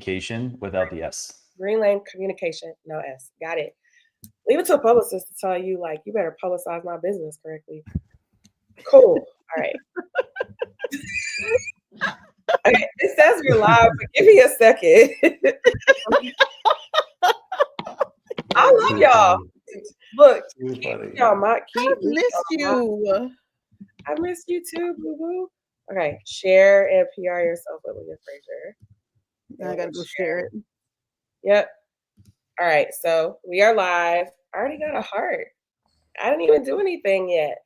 communication without the S. Green Lane Communication, no S. Got it. Leave it to a publicist to tell you, like, you better publicize my business correctly. Cool. All right. Okay, it says you're live, but give me a second. I love y'all. Look, y'all might keep. I missed you. I missed you too, boo boo. Okay, share and PR yourself with Leah Frazier. I gotta go share it. Yep. All right, so we are live. I already got a heart. I didn't even do anything yet.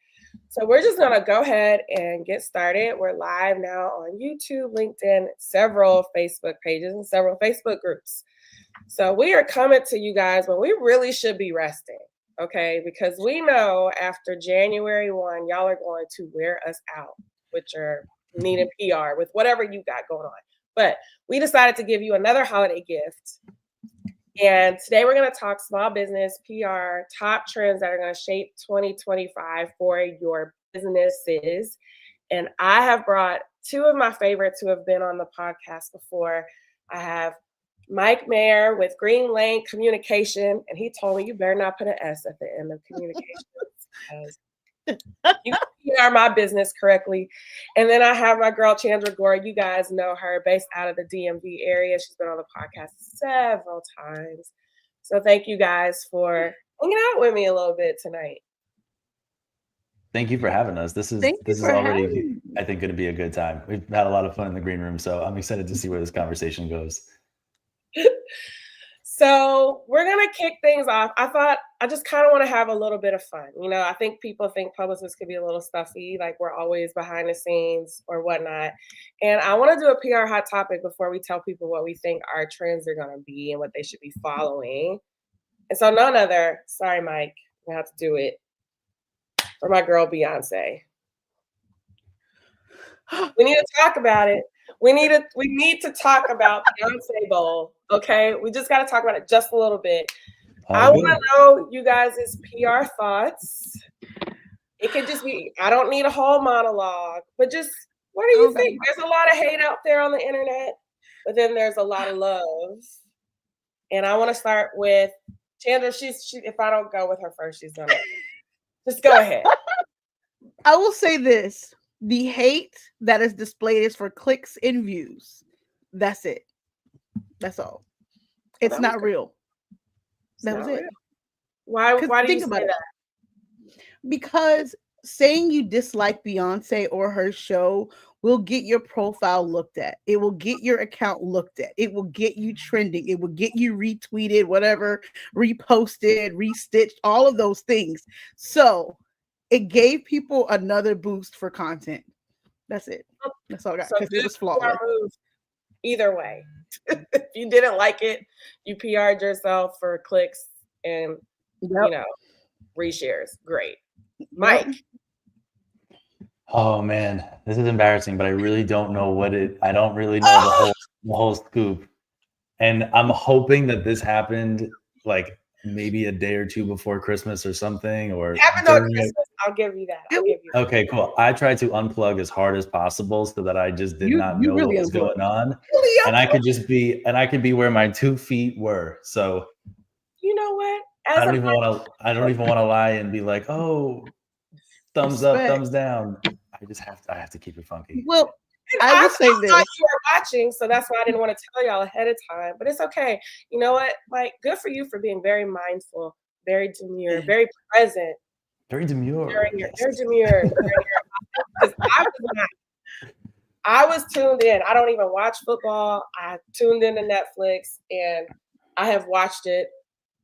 So we're just gonna go ahead and get started. We're live now on YouTube, LinkedIn, several Facebook pages, and several Facebook groups. So we are coming to you guys when we really should be resting, okay? Because we know after January 1, y'all are going to wear us out with your needing PR, with whatever you got going on. But we decided to give you another holiday gift. And today we're going to talk small business, PR, top trends that are going to shape 2025 for your businesses. And I have brought two of my favorites who have been on the podcast before. I have Mike Mejer with Green Lane Communication, and he told me you better not put an S at the end of communications because you PR my business correctly. And then I have my girl Chandra Gore. You guys know her, based out of the DMV area. She's been on the podcast several times. So thank you guys for hanging out with me a little bit tonight. Thank you for having us. This is already, I think, going to be a good time. We've had a lot of fun in the green room, so I'm excited to see where this conversation goes. So we're going to kick things off. I just kind of want to have a little bit of fun. You know, I think people think publicists could be a little stuffy, like we're always behind the scenes or whatnot. And I want to do a PR hot topic before we tell people what we think our trends are going to be and what they should be following. And so none other, sorry, Mike, I have to do it, for my girl Beyonce. We need to talk about it. We need to talk about Beyonce Bowl. Okay, we just got to talk about it just a little bit. I want to know you guys' PR thoughts. It could just be, I don't need a whole monologue, but just what do you think? There's a lot of hate out there on the internet, but then there's a lot of love. And I want to start with Chandra. She if I don't go with her first, she's gonna just go ahead. I will say this. The hate that is displayed is for clicks and views. That's it. That's all. It's not real. That was it. Why do you say that? Because saying you dislike Beyonce or her show will get your profile looked at. It will get your account looked at. It will get you trending. It will get you retweeted, whatever, reposted, restitched, all of those things. So it gave people another boost for content. That's it. That's all I got. Because it was flawless. Either way. If you didn't like it, you PR'd yourself for clicks and you know, reshares. Great. Mike. Oh man, this is embarrassing, but I really don't know I don't really know the whole scoop. And I'm hoping that this happened like maybe a day or two before Christmas or something, or Christmas. I'll give you that. Okay, cool. I tried to unplug as hard as possible so that I just did not know what was going on, and I could be where my 2 feet were. So you know what? I don't even want to lie and be like, oh, thumbs up, thumbs down. I have to keep it funky. Well, I will say this. You were watching, so that's why I didn't want to tell y'all ahead of time. But it's okay. You know what, Mike? Good for you for being very mindful, very demure, very present. Very demure. Very demure. I was tuned in. I don't even watch football. I tuned into Netflix, and I have watched it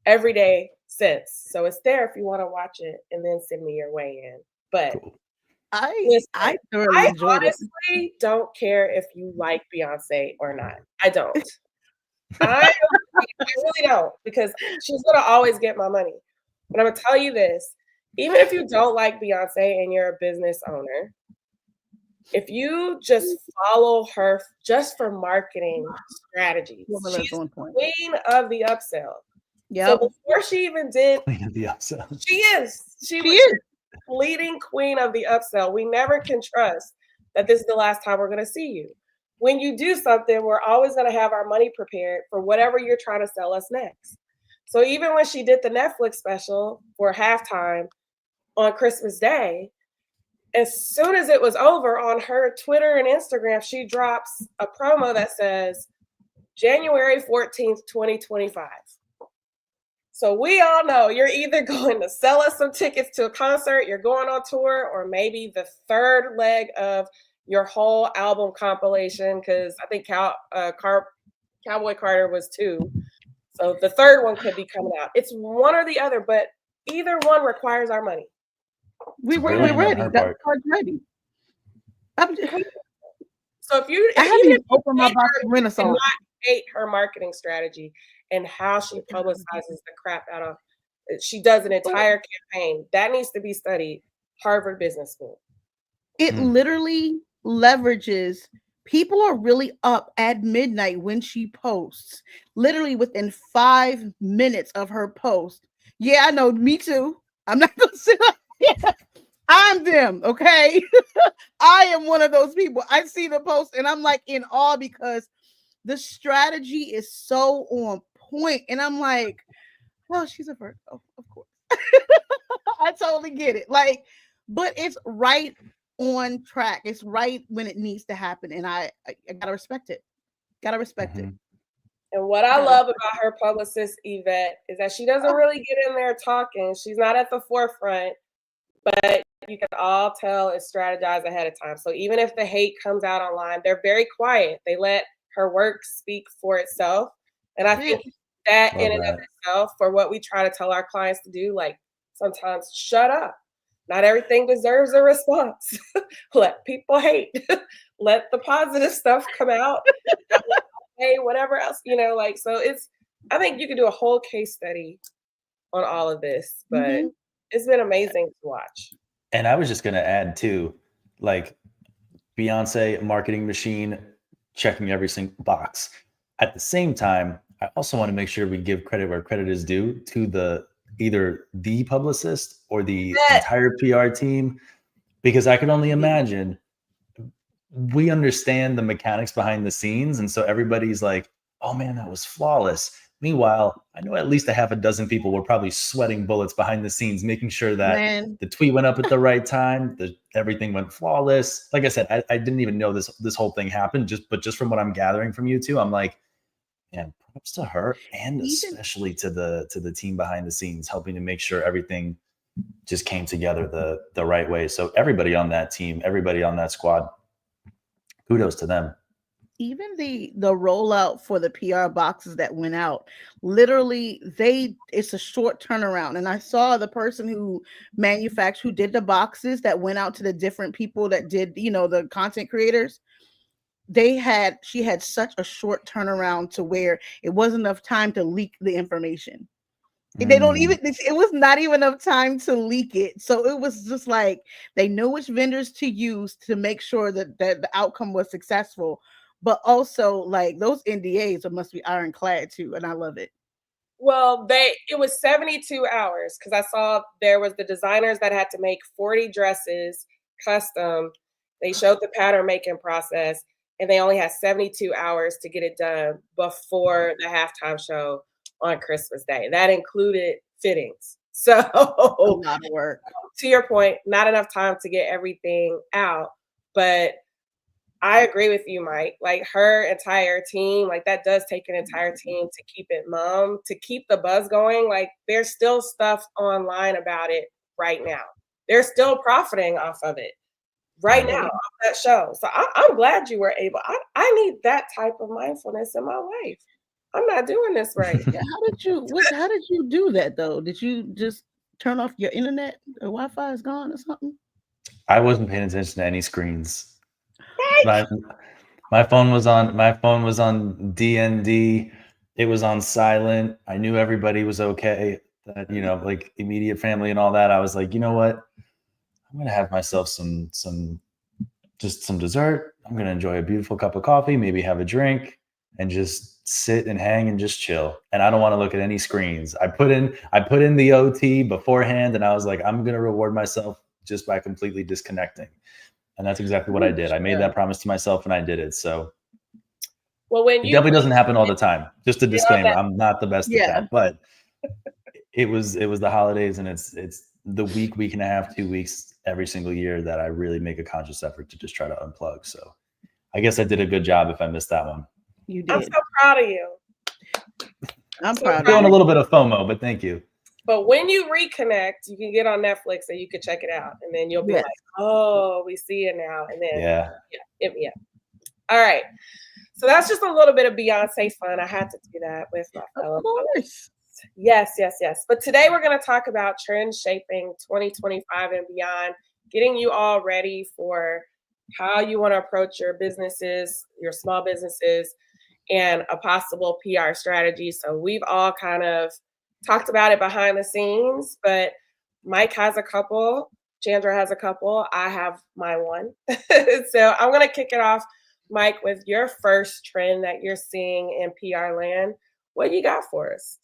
every day since. So it's there if you want to watch it, and then send me your way in. But cool. I honestly don't care if you like Beyonce or not. I don't. I really don't, because she's gonna always get my money. But I'm gonna tell you this: even if you don't like Beyonce and you're a business owner, if you just follow her just for marketing strategies, she's queen of the upsell. Yeah. So before she even did queen of the upsell, she is leading queen of the upsell. We never can trust that this is the last time we're going to see you. when you do something, we're always going to have our money prepared for whatever you're trying to sell us next. So even when she did the Netflix special for halftime on Christmas Day, as soon as it was over, on her Twitter and Instagram, she drops a promo that says January 14th, 2025. So we all know you're either going to sell us some tickets to a concert, you're going on tour, or maybe the third leg of your whole album compilation, because I think Cowboy Carter was 2. So the third one could be coming out. It's one or the other, but either one requires our money. We're ready. That part's ready. So if you, I haven't even opened my box of Renaissance. Not hate her marketing strategy and how she publicizes the crap out of. She does an entire campaign that needs to be studied. Harvard Business School. It literally leverages. People are really up at midnight when she posts. Literally within 5 minutes of her post. Yeah, I know. Me too. I'm not gonna sit up here. I'm them, okay? I am one of those people. I see the post and I'm like in awe because the strategy is so on point. And I'm like, well, she's a Virgo, of course. I totally get it. Like, but it's right on track. It's right when it needs to happen. And I gotta respect it. Gotta respect it. And what I love about her publicist, Yvette, is that she doesn't really get in there talking. She's not at the forefront, but you can all tell it's strategized ahead of time. So even if the hate comes out online, they're very quiet. They let her work speak for itself. And I think that in and of itself, for what we try to tell our clients to do, like sometimes shut up. Not everything deserves a response. Let people hate. Let the positive stuff come out. Hey, whatever else, like, so I think you could do a whole case study on all of this, but it's been amazing to watch. And I was just going to add too, like Beyonce, marketing machine, checking every single box. At the same time, I also want to make sure we give credit where credit is due to either the publicist or the entire PR team, because I can only imagine we understand the mechanics behind the scenes. And so everybody's like, oh man, that was flawless. Meanwhile, I know at least a half a dozen people were probably sweating bullets behind the scenes, making sure that the tweet went up at the right time, everything went flawless. Like I said, I didn't even know this whole thing happened. Just from what I'm gathering from you two, I'm like, man, props to her and especially to the team behind the scenes, helping to make sure everything just came together the right way. So everybody on that team, everybody on that squad, kudos to them. Even the rollout for the PR boxes that went out, literally it's a short turnaround. And I saw the person who did the boxes that went out to the different people that did, the content creators. She had such a short turnaround to where it wasn't enough time to leak the information. It was not even enough time to leak it. So it was just like, they know which vendors to use to make sure that the outcome was successful. But also, like, those NDAs must be ironclad too, and I love it. Well, it was 72 hours because I saw there was the designers that had to make 40 dresses custom. They showed the pattern making process, and they only had 72 hours to get it done before the halftime show on Christmas Day. That included fittings. So a lot of work. To your point, not enough time to get everything out, but I agree with you, Mike. Like, her entire team, like, that does take an entire team to keep it mum, to keep the buzz going. Like, there's still stuff online about it right now. They're still profiting off of it right now, off that show. So I'm glad you were able. I need that type of mindfulness in my life. I'm not doing this right. Yeah, how did you do that though? Did you just turn off your internet? The Wi-Fi is gone or something? I wasn't paying attention to any screens. My phone was on DND. It was on silent. I knew everybody was okay. That, like immediate family and all that. I was like, you know what? I'm gonna have myself some dessert. I'm gonna enjoy a beautiful cup of coffee, maybe have a drink, and just sit and hang and just chill. And I don't want to look at any screens. I put in the OT beforehand, and I was like, I'm gonna reward myself just by completely disconnecting. And that's exactly what I did. I made that promise to myself and I did it. So Well, when It you definitely doesn't happen all the time. Just a disclaimer, I'm not the best at Yeah. that, but it was the holidays, and it's the week and a half, 2 weeks every single year that I really make a conscious effort to just try to unplug. So I guess I did a good job if I missed that one. You I'm did. so proud of you. I'm So proud of Feeling you. a little bit of FOMO, but thank you. But when you reconnect, you can get on Netflix and you can check it out, and then you'll be Yes. like, "Oh, we see it now." And then Yeah. yeah. All right. So that's just a little bit of Beyonce fun. I had to do that with my fellow. Of course. Yes. But today we're going to talk about trend shaping 2025 and beyond, getting you all ready for how you want to approach your businesses, your small businesses, and a possible PR strategy. So we've all kind of talked about it behind the scenes, but Mike has a couple, Chandra has a couple, I have my one. So I'm going to kick it off, Mike, with your first trend that you're seeing in PR land. What you got for us?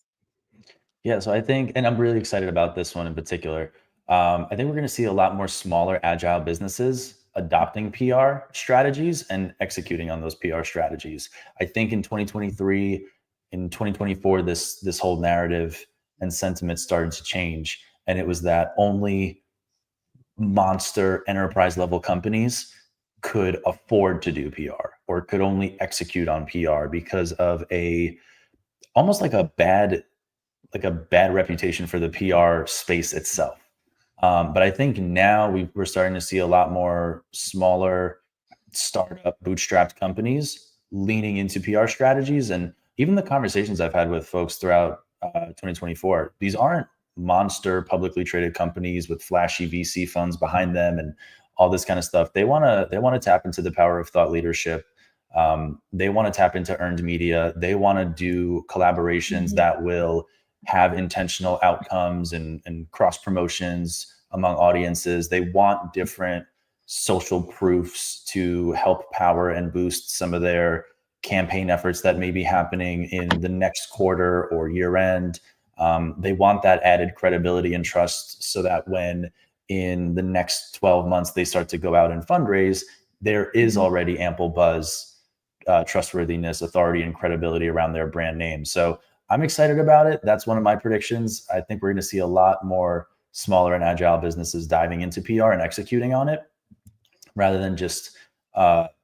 Yeah, so I think, and I'm really excited about this one in particular. I think we're going to see a lot more smaller, agile businesses adopting PR strategies and executing on those PR strategies. I think in 2023, in 2024, this whole narrative and sentiment started to change, and it was that only monster enterprise level companies could afford to do PR or could only execute on PR because of almost like a bad reputation for the PR space itself. But I think now we're starting to see a lot more smaller startup bootstrapped companies leaning into PR strategies. And even the conversations I've had with folks throughout 2024, these aren't monster publicly traded companies with flashy VC funds behind them and all this kind of stuff. They want to tap into the power of thought leadership. They want to tap into earned media. They want to do collaborations that will have intentional outcomes and cross promotions among audiences. They want different social proofs to help power and boost some of their campaign efforts that may be happening in the next quarter or year end. They want that added credibility and trust so that when in the next 12 months they start to go out and fundraise, there is already ample buzz, trustworthiness, authority, and credibility around their brand name. So I'm excited about it. That's one of my predictions. I think we're going to see a lot more smaller and agile businesses diving into PR and executing on it rather than just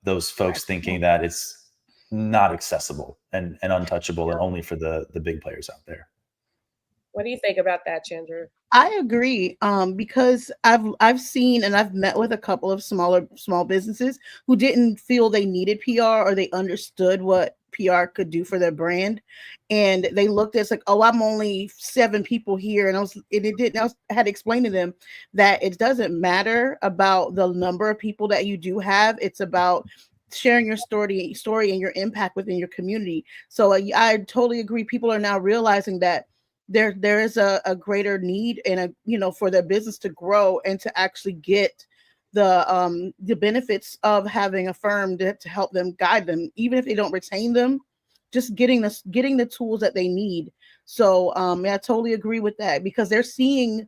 those folks thinking that it's not accessible and untouchable and only for the big players out there. What do you think about that, Chandra? I agree. Because I've seen and I've met with a couple of small businesses who didn't feel they needed PR or they understood what PR could do for their brand, and they looked at it's like, oh, I'm only 7 people here, and I had to explain to them that it doesn't matter about the number of people that you do have. It's about sharing your story and your impact within your community. So I totally agree. People are now realizing that there is a greater need and for their business to grow and to actually get the benefits of having a firm to help them, guide them, even if they don't retain them, just getting the tools that they need. So I totally agree with that, because they're seeing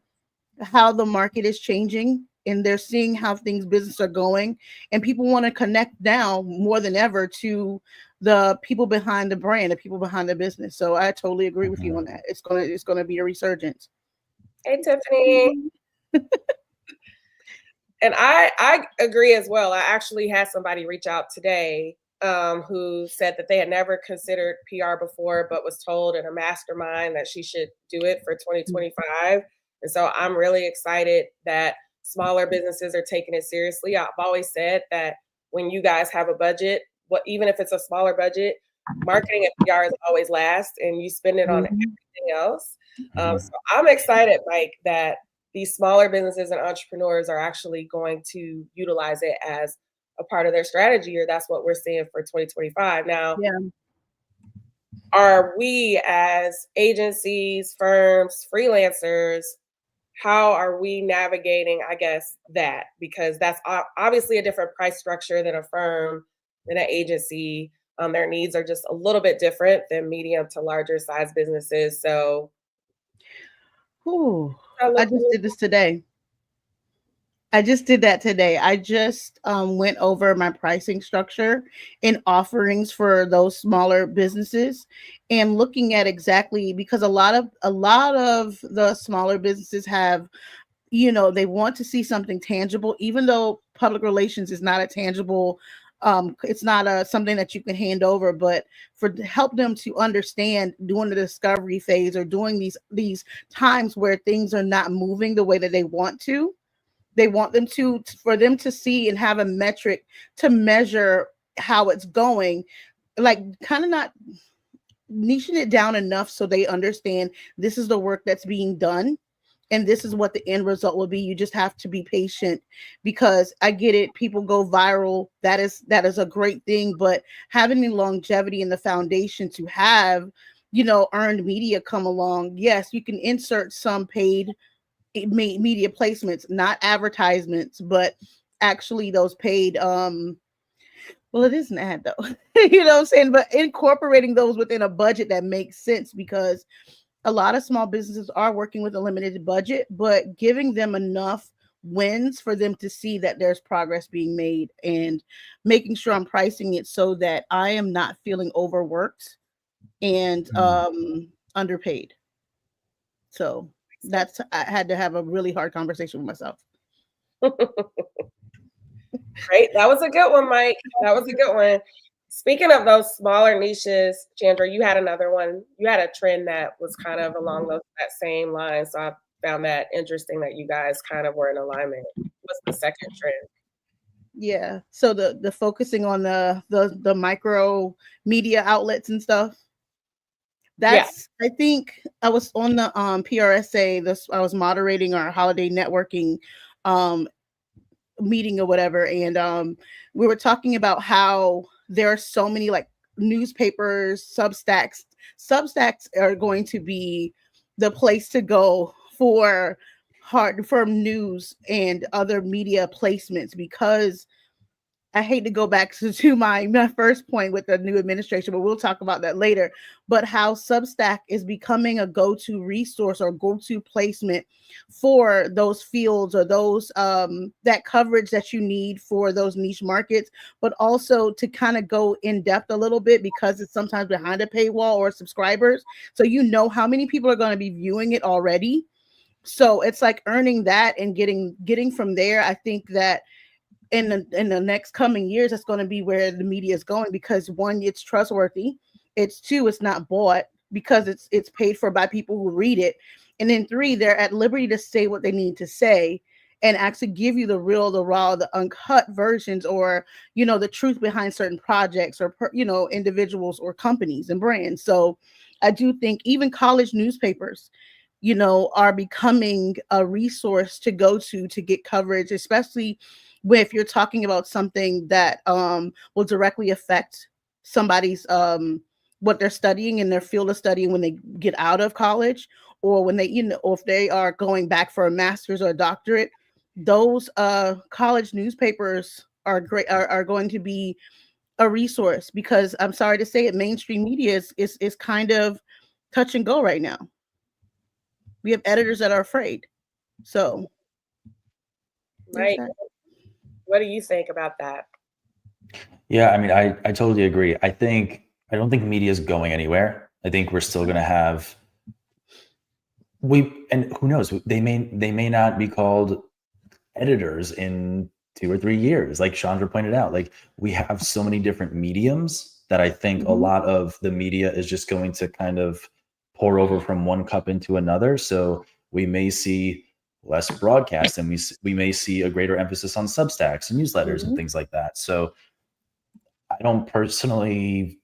how the market is changing and they're seeing how business are going, and people want to connect now more than ever to the people behind the brand, the people behind the business. So I totally agree with you on that. It's gonna be a resurgence. Hey, Tiffany. And I agree as well. I actually had somebody reach out today who said that they had never considered PR before, but was told in a mastermind that she should do it for 2025. And so I'm really excited that smaller businesses are taking it seriously. I've always said that when you guys have a budget, even if it's a smaller budget, marketing and PR is always last, and you spend it on everything else. So I'm excited, Mike, that these smaller businesses and entrepreneurs are actually going to utilize it as a part of their strategy, or that's what we're seeing for 2025. Now, are we as agencies, firms, freelancers, how are we navigating, I guess, that? Because that's obviously a different price structure than a firm, than an agency. Their needs are just a little bit different than medium to larger size businesses. So I just did this today. I just did that today. I just went over my pricing structure and offerings for those smaller businesses, and looking at exactly, because a lot of the smaller businesses have, they want to see something tangible, even though public relations is not a tangible, it's not a something that you can hand over, but for to help them to understand during the discovery phase, or during these times where things are not moving the way that they want to, they want them to for them to see and have a metric to measure how it's going, like kind of not niching it down enough so they understand this is the work that's being done and this is what the end result will be. You just have to be patient, because I get it, people go viral, that is a great thing, but having the longevity and the foundation to have, earned media come along. Yes, you can insert some paid media placements, not advertisements, but actually those paid, well, it is an ad though. You know what I'm saying? But incorporating those within a budget that makes sense, because a lot of small businesses are working with a limited budget, but giving them enough wins for them to see that there's progress being made, and making sure I'm pricing it so that I am not feeling overworked and underpaid. So I had to have a really hard conversation with myself. Right. That was a good one, Mike. That was a good one. Speaking of those smaller niches, Chandra, you had another one. You had a trend that was kind of along that same line. So I found that interesting that you guys kind of were in alignment. What's the second trend? Yeah. So the focusing on the micro media outlets and stuff. That's I think I was on the PRSA. I was moderating our holiday networking meeting or whatever, and we were talking about how there are so many like newspapers, substacks are going to be the place to go for hard firm news and other media placements, because I hate to go back to my first point with the new administration, but we'll talk about that later. But how Substack is becoming a go-to resource or go-to placement for those fields, or those that coverage that you need for those niche markets, but also to kind of go in depth a little bit, because it's sometimes behind a paywall or subscribers. So you know how many people are going to be viewing it already. So it's like earning that and getting from there. I think that in the next coming years, that's going to be where the media is going, because one, it's trustworthy, it's two, it's not bought, because it's paid for by people who read it, and then three, they're at liberty to say what they need to say and actually give you the real, the raw, the uncut versions, or the truth behind certain projects, or individuals or companies and brands. So I do think even college newspapers are becoming a resource to go to get coverage, especially if you're talking about something that will directly affect somebody's what they're studying in their field of studying when they get out of college, or when they or if they are going back for a master's or a doctorate. Those college newspapers are great, are going to be a resource, because I'm sorry to say it, mainstream media is kind of touch and go right now. We have editors that are afraid. So Mike, what do you think about that? Yeah, I mean, I totally agree. I don't think media is going anywhere. I think we're still going to have and who knows, they may not be called editors in 2 or 3 years, like Chandra pointed out. Like, we have so many different mediums that I think a lot of the media is just going to kind of pour over from one cup into another. So we may see less broadcast, and we may see a greater emphasis on Substacks and newsletters and things like that. So I don't personally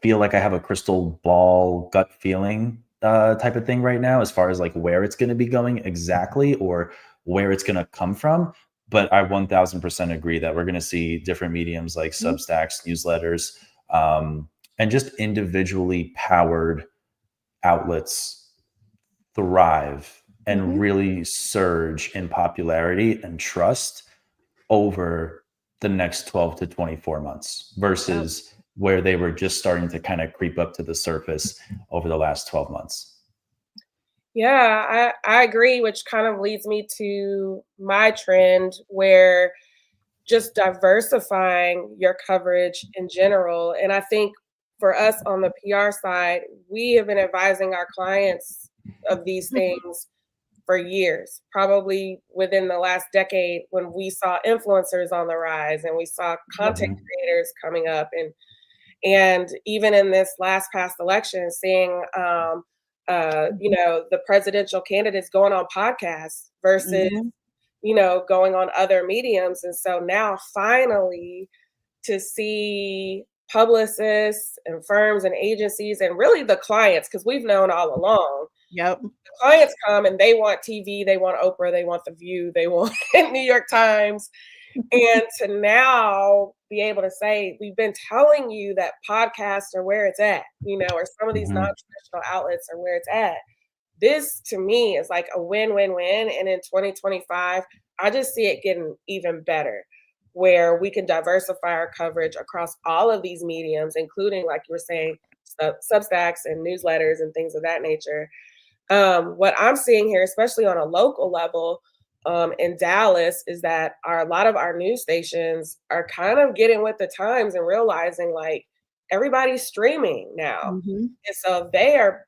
feel like I have a crystal ball gut feeling type of thing right now, as far as like where it's going to be going exactly, or where it's going to come from. But I 1000% agree that we're going to see different mediums like Substacks, newsletters, and just individually powered outlets thrive and really surge in popularity and trust over the next 12 to 24 months versus where they were just starting to kind of creep up to the surface over the last 12 months. Yeah, I agree, which kind of leads me to my trend where just diversifying your coverage in general. And I think for us on the PR side, we have been advising our clients of these things for years, probably within the last decade when we saw influencers on the rise and we saw content Mhm. creators coming up and even in this last past election, seeing the presidential candidates going on podcasts versus Mhm. going on other mediums. And so now finally to see publicists and firms and agencies and really the clients, because we've known all along, Yep. the clients come and they want TV, they want Oprah, they want The View, they want New York Times. And to now be able to say, we've been telling you that podcasts are where it's at, or some of these Mhm. non-traditional outlets are where it's at. This to me is like a win-win-win. And in 2025, I just see it getting even better, where we can diversify our coverage across all of these mediums, including, like you were saying, Substacks and newsletters and things of that nature. What I'm seeing here, especially on a local level, in Dallas, is that a lot of our news stations are kind of getting with the times and realizing like everybody's streaming now. Mhm. And so they are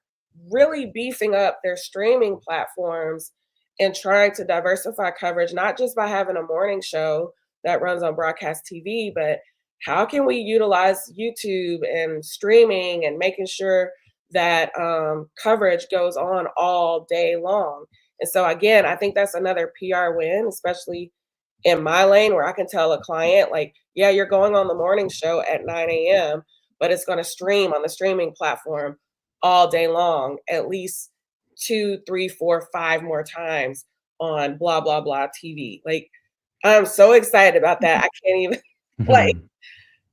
really beefing up their streaming platforms and trying to diversify coverage, not just by having a morning show that runs on broadcast TV, but how can we utilize YouTube and streaming and making sure that coverage goes on all day long. And so, again, I think that's another PR win, especially in my lane where I can tell a client, like, yeah, you're going on the morning show at 9 a.m., but it's going to stream on the streaming platform all day long, at least 2, 3, 4, 5 more times on blah, blah, blah TV. Like, I'm so excited about that. I can't even like Mhm.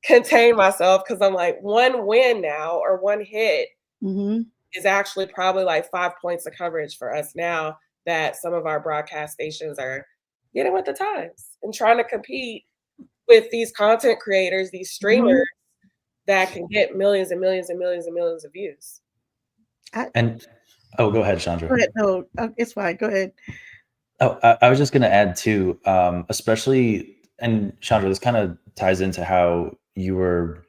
contain myself because I'm like, one win now or one hit Mhm. is actually probably like 5 points of coverage for us now that some of our broadcast stations are getting with the times and trying to compete with these content creators, these streamers Mhm. that can get millions and millions and millions and millions of views. I, And go ahead, Chandra. Go ahead. No, it's fine. Go ahead. Oh, I was just going to add too, especially, and Chandra, this kind of ties into how you were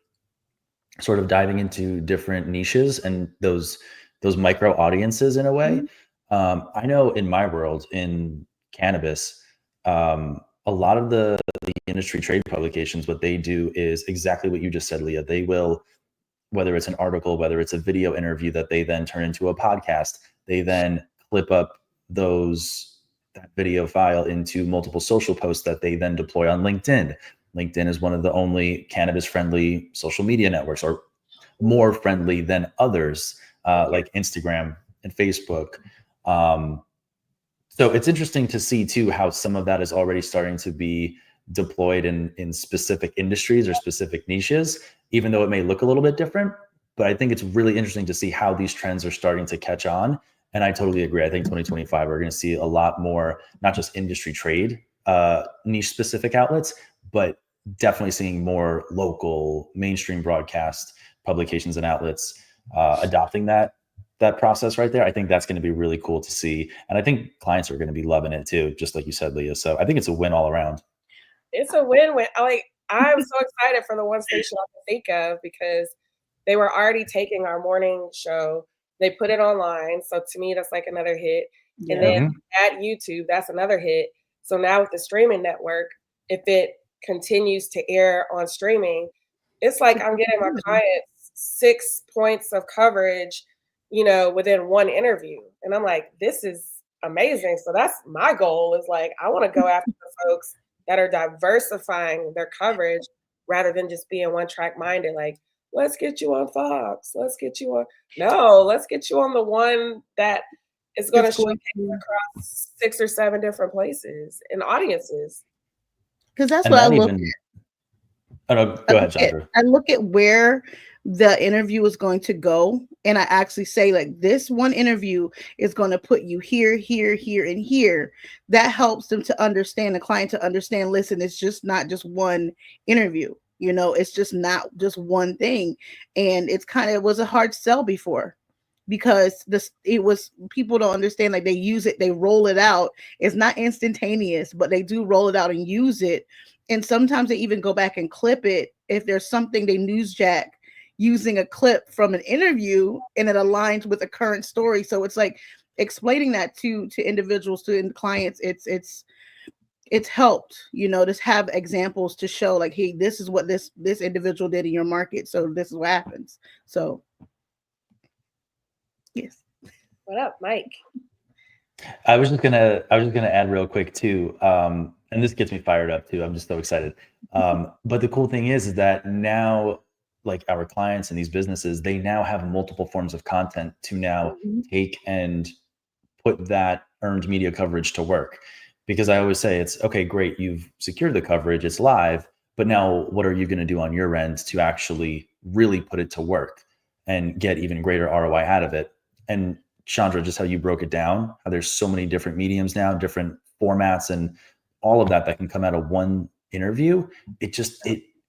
sort of diving into different niches and those micro audiences in a way. Mhm. I know in my world in cannabis, a lot of the industry trade publications, what they do is exactly what you just said, Leah. They will, whether it's an article, whether it's a video interview that they then turn into a podcast, they then clip up that video file into multiple social posts that they then deploy on LinkedIn. LinkedIn is one of the only cannabis friendly social media networks, or more friendly than others, like Instagram and Facebook. Um, so it's interesting to see too how some of that is already starting to be deployed in specific industries or specific niches, even though it may look a little bit different. But I think it's really interesting to see how these trends are starting to catch on. And I totally agree. I think 2025 we're going to see a lot more, not just industry trade, niche specific outlets, but definitely seeing more local mainstream broadcast publications and outlets adopting that process right there. I think that's going to be really cool to see. And I think clients are going to be loving it too, just like you said, Leah. So I think it's a win all around. It's a win-win. I'm so excited for the one station I can think of because they were already taking our morning show. They put it online. So to me, that's like another hit. And then Yeah. Mhm. at YouTube, that's another hit. So now with the streaming network, if it continues to air on streaming, it's like I'm getting my clients 6 points of coverage, within one interview. And I'm like, this is amazing. So that's my goal is like, I want to go after the folks that are diversifying their coverage rather than just being one track minded. Like, let's get you on Fox. Let's get you on. No, let's get you on the one that is going to It's showcase going to, across 6 or 7 different places and audiences. because that's And what I not look. even, oh no, go ahead, Chandra. I look at where the interview is going to go, and I actually say like this one interview is going to put you here, here, here, and here. That helps them to understand, the client to understand. Listen, it's just not just one interview. It's just not just one thing, and it was a hard sell before. because it was, people don't understand, like they use it, they roll it out. It's not instantaneous, but they do roll it out and use it. And sometimes they even go back and clip it if there's something they newsjack using a clip from an interview and it aligns with a current story. So it's like explaining that to individuals, to clients. It's helped, you know, just have examples to show like, hey, this is what this individual did in your market, so this is what happens. So yes. What up, Mike? I was just gonna add real quick too, and this gets me fired up too. I'm just so excited. But the cool thing is that now, like our clients and these businesses, they now have multiple forms of content to now take and put that earned media coverage to work. Because I always say, it's okay, great, you've secured the coverage, it's live, but now what are you going to do on your end to actually really put it to work and get even greater ROI out of it? And Chandra, just how you broke it down, how there's so many different mediums now, different formats, and all of that can come out of one interview. It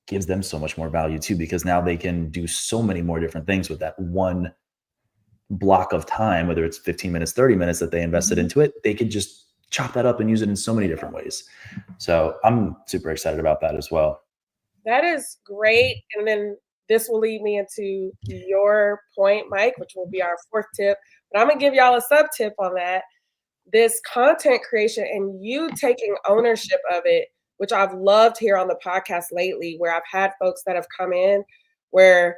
gives them so much more value too, because now they can do so many more different things with that one block of time, whether it's 15 minutes, 30 minutes that they invested into it. They could just chop that up and use it in so many different ways. So I'm super excited about that as well. That is great. And then this will lead me into your point, Mike, which will be our fourth tip. But I'm going to give y'all a sub tip on that. This content creation and you taking ownership of it, which I've loved here on the podcast lately, where I've had folks that have come in where,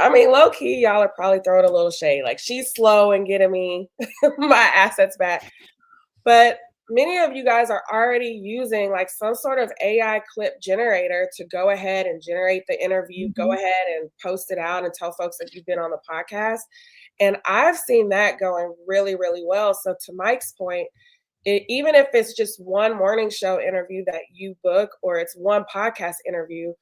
I mean, low key, y'all are probably throwing a little shade. Like, she's slow in getting me my assets back. But many of you guys are already using like some sort of AI clip generator to go ahead and generate the interview, go ahead and post it out and tell folks that you've been on the podcast. And I've seen that going really, really well. So to Mike's point, even if it's just one morning show interview that you book, or it's one podcast interview,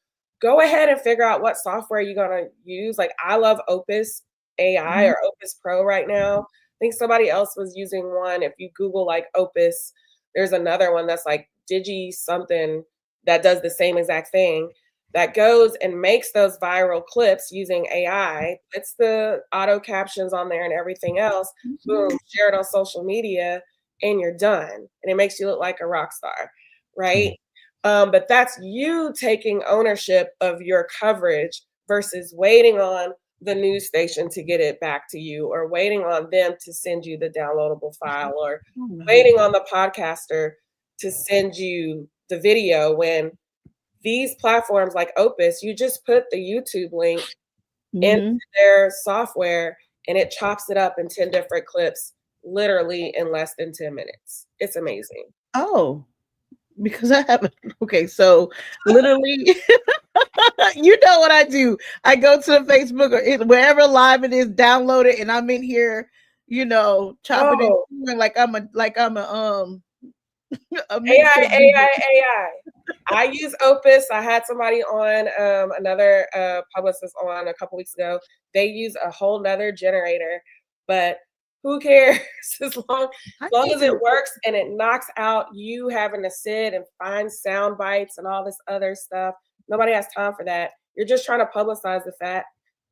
go ahead and figure out what software you're going to use. Like, I love Opus AI or Opus Pro right now. I think somebody else was using one. If you Google like Opus, there's another one that's like Digi something that does the same exact thing, that goes and makes those viral clips using AI. It's the auto captions on there and everything else. Boom, share it on social media and you're done. And it makes you look like a rock star, right? But that's you taking ownership of your coverage versus waiting on the news station to get it back to you, or waiting on them to send you the downloadable file, or waiting on the podcaster to send you the video. When these platforms like Opus, you just put the YouTube link into their software and it chops it up in 10 different clips, literally in less than 10 minutes. It's amazing. Oh, because I haven't. Okay, so literally, you know what I do? I go to the Facebook or wherever live it is, download it, and I'm in here, you know, chopping it like I'm a AI. I use Opus. I had somebody on, another publicist on a couple weeks ago. They use a whole nother generator, but who cares? as long as it works and it knocks out you having to sit and find sound bites and all this other stuff. Nobody has time for that. You're just trying to publicize the fact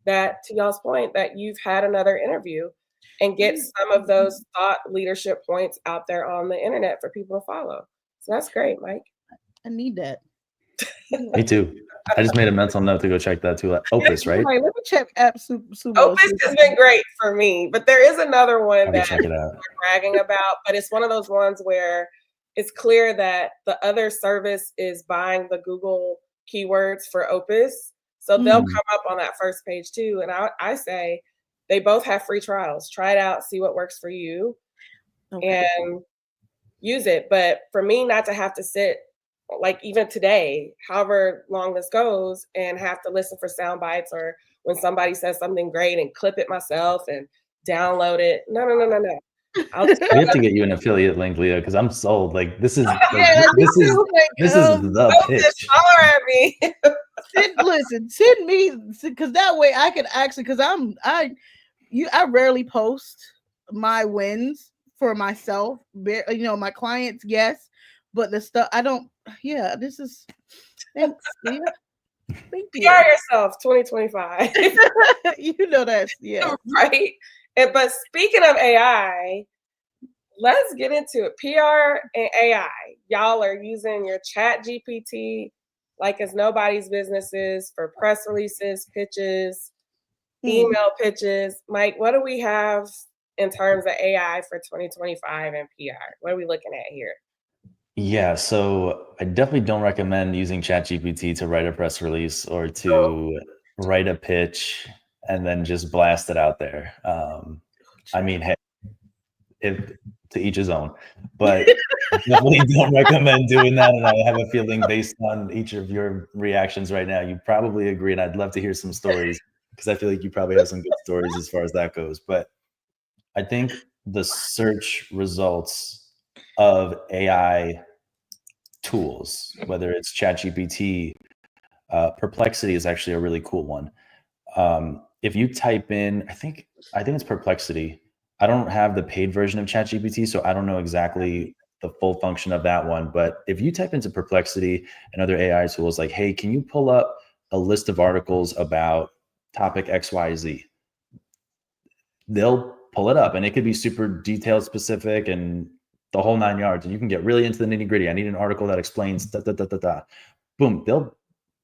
that, to y'all's point, that you've had another interview and get some of those thought leadership points out there on the internet for people to follow. So that's great, Mike. I need that. Me too. I just made a mental note to go check that too. Opus, right? Let me check Opus has been great for me, but there is another one that check it out. we're bragging about, but it's one of those ones where it's clear that the other service is buying the Google keywords for Opus. So they'll come up on that first page too. And I say they both have free trials. Try it out, see what works for you, and use it. But for me not to have to sit, like even today, however long this goes, and have to listen for sound bites, or when somebody says something great and clip it myself and download it. No. We have to get you an affiliate link, Leah, because I'm sold. Like, this is this is the pitch. Holler at me. Send me, because that way I can actually, because I rarely post my wins for myself. You know, my clients, yes, but the stuff I don't. Yeah, this is. Thanks, Leah. Thank you. PR yourself 2025. You know that's right. But speaking of AI, let's get into it. PR and AI. Y'all are using your chat GPT like it's nobody's businesses for press releases, pitches, email pitches. Mike, what do we have in terms of AI for 2025 and PR? What are we looking at here? Yeah, so I definitely don't recommend using ChatGPT to write a press release or to write a pitch and then just blast it out there. I mean, hey, to each his own, but definitely don't recommend doing that. And I have a feeling based on each of your reactions right now, you probably agree. And I'd love to hear some stories because I feel like you probably have some good stories as far as that goes. But I think the search results of AI tools, whether it's ChatGPT, Perplexity is actually a really cool one. If you type in, I think it's Perplexity. I don't have the paid version of ChatGPT, so I don't know exactly the full function of that one. But if you type into Perplexity and other AI tools, like, hey, can you pull up a list of articles about topic XYZ? They'll pull it up, and it could be super detailed, specific, and the whole 9 yards. And you can get really into the nitty gritty. I need an article that explains da da da da da. Boom, they'll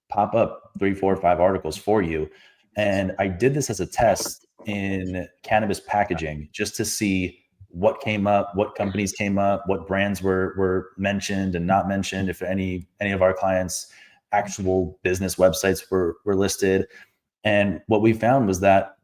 pop up 3, 4, 5 articles for you. And I did this as a test in cannabis packaging just to see what came up, what companies came up, what brands were mentioned and not mentioned, if any of our clients' actual business websites were listed. And what we found was that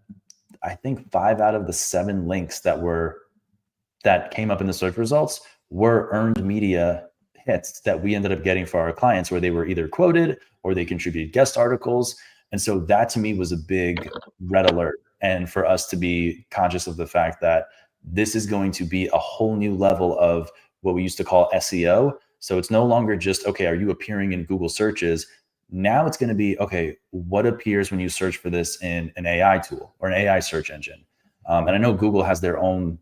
I think 5 out of the 7 links that came up in the search results were earned media hits that we ended up getting for our clients, where they were either quoted or they contributed guest articles. And so that to me was a big red alert. And for us to be conscious of the fact that this is going to be a whole new level of what we used to call SEO. So it's no longer just, okay, are you appearing in Google searches? Now it's going to be, okay, what appears when you search for this in an AI tool or an AI search engine? And I know Google has their own,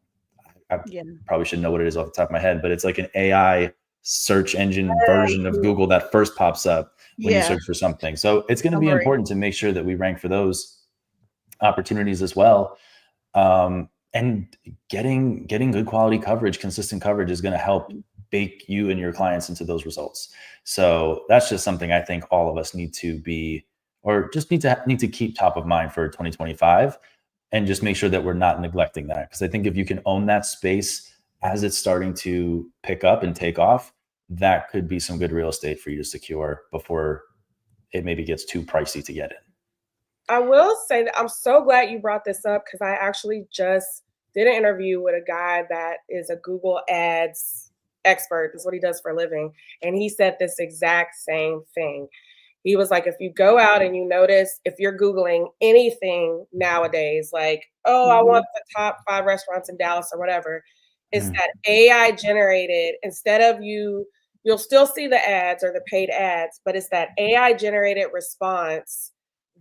I probably should know what it is off the top of my head, but it's like an AI search engine version of Google that first pops up when you search for something. So it's going to be important to make sure that we rank for those opportunities as well. And getting good quality coverage, consistent coverage is going to help bake you and your clients into those results. So that's just something I think all of us need to be, or just need to keep top of mind for 2025, and just make sure that we're not neglecting that. Because I think if you can own that space as it's starting to pick up and take off, that could be some good real estate for you to secure before it maybe gets too pricey to get in. I will say that I'm so glad you brought this up, because I actually just did an interview with a guy that is a Google Ads expert. That's what he does for a living. And he said this exact same thing. He was like, if you go out and you notice, if you're Googling anything nowadays, like, oh, I want the top 5 restaurants in Dallas or whatever, it's that AI generated, instead of you'll still see the ads or the paid ads, but it's that AI generated response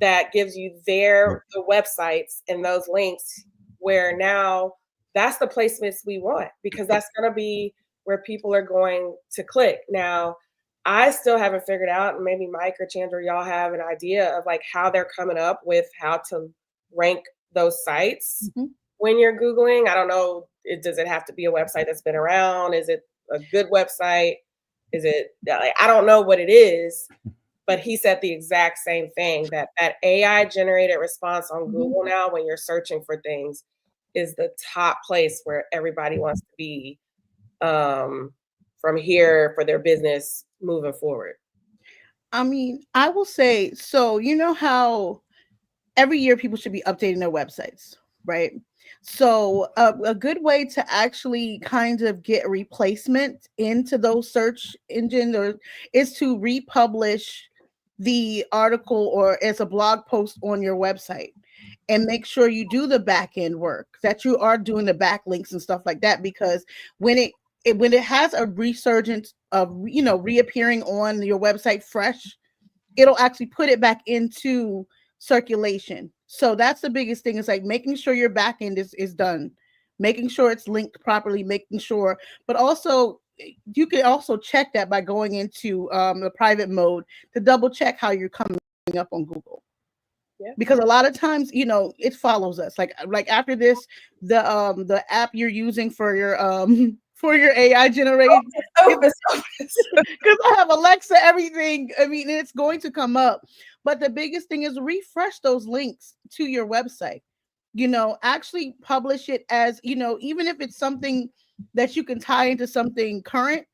that gives you the websites and those links, where now that's the placements we want, because that's going to be where people are going to click. Now, I still haven't figured out, and maybe Mike or Chandra, y'all have an idea of like how they're coming up with how to rank those sites when you're Googling. I don't know. Does it have to be a website that's been around? Is it a good website? Is it, like, I don't know what it is, but he said the exact same thing, that AI generated response on Google now, when you're searching for things, is the top place where everybody wants to be from here for their business moving forward. I mean, I will say, so you know how every year people should be updating their websites, right? So a good way to actually kind of get a replacement into those search engines is to republish the article or as a blog post on your website, and make sure you do the back end work, that you are doing the backlinks and stuff like that, because when it has a resurgence of, reappearing on your website fresh, it'll actually put it back into circulation. So that's the biggest thing, is like making sure your back end is done, making sure it's linked properly, making sure, but also you can also check that by going into the private mode to double check how you're coming up on Google. Yeah. Because a lot of times, you know, it follows us. Like after this, the app you're using for your AI generated, Because because I have Alexa, everything. I mean, it's going to come up. But the biggest thing is refresh those links to your website. You know, actually publish it as, you know, even if it's something that you can tie into something current,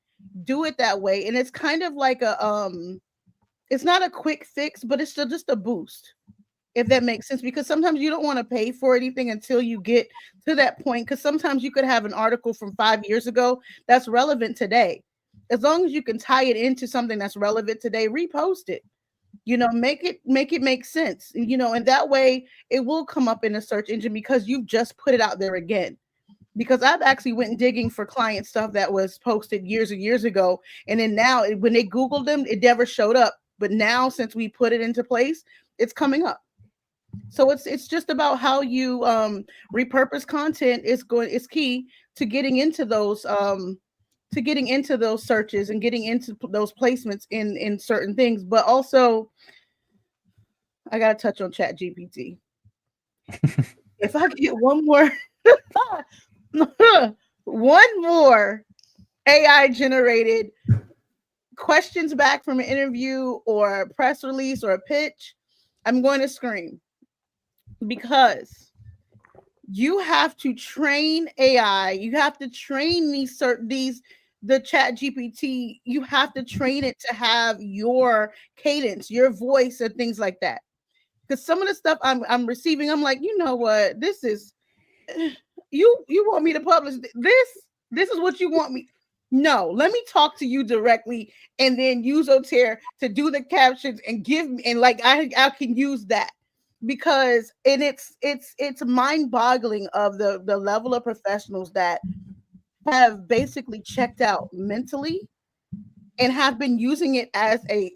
do it that way. And it's kind of like it's not a quick fix, but it's still just a boost, if that makes sense, because sometimes you don't want to pay for anything until you get to that point, because sometimes you could have an article from 5 years ago that's relevant today. As long as you can tie it into something that's relevant today, repost it, you know, make it make sense, you know, and that way it will come up in the search engine because you've just put it out there again. Because I've actually went digging for client stuff that was posted years and years ago, and then now when they Googled them, it never showed up, but now since we put it into place, it's coming up. So it's just about how you repurpose content is key to getting into those searches and getting into those placements in certain things. But also, I gotta touch on Chat GPT. If I get one more one more AI generated questions back from an interview or a press release or a pitch, I'm going to scream, because you have to train AI. You have to train the Chat GPT. You have to train it to have your cadence, your voice, and things like that. Because some of the stuff I'm receiving, I'm like, you know what, this is you want me to publish this? This is what you want me? No, let me talk to you directly, and then use Otair to do the captions and give me, and like I can use that, because and it's mind-boggling of the level of professionals that have basically checked out mentally and have been using it as a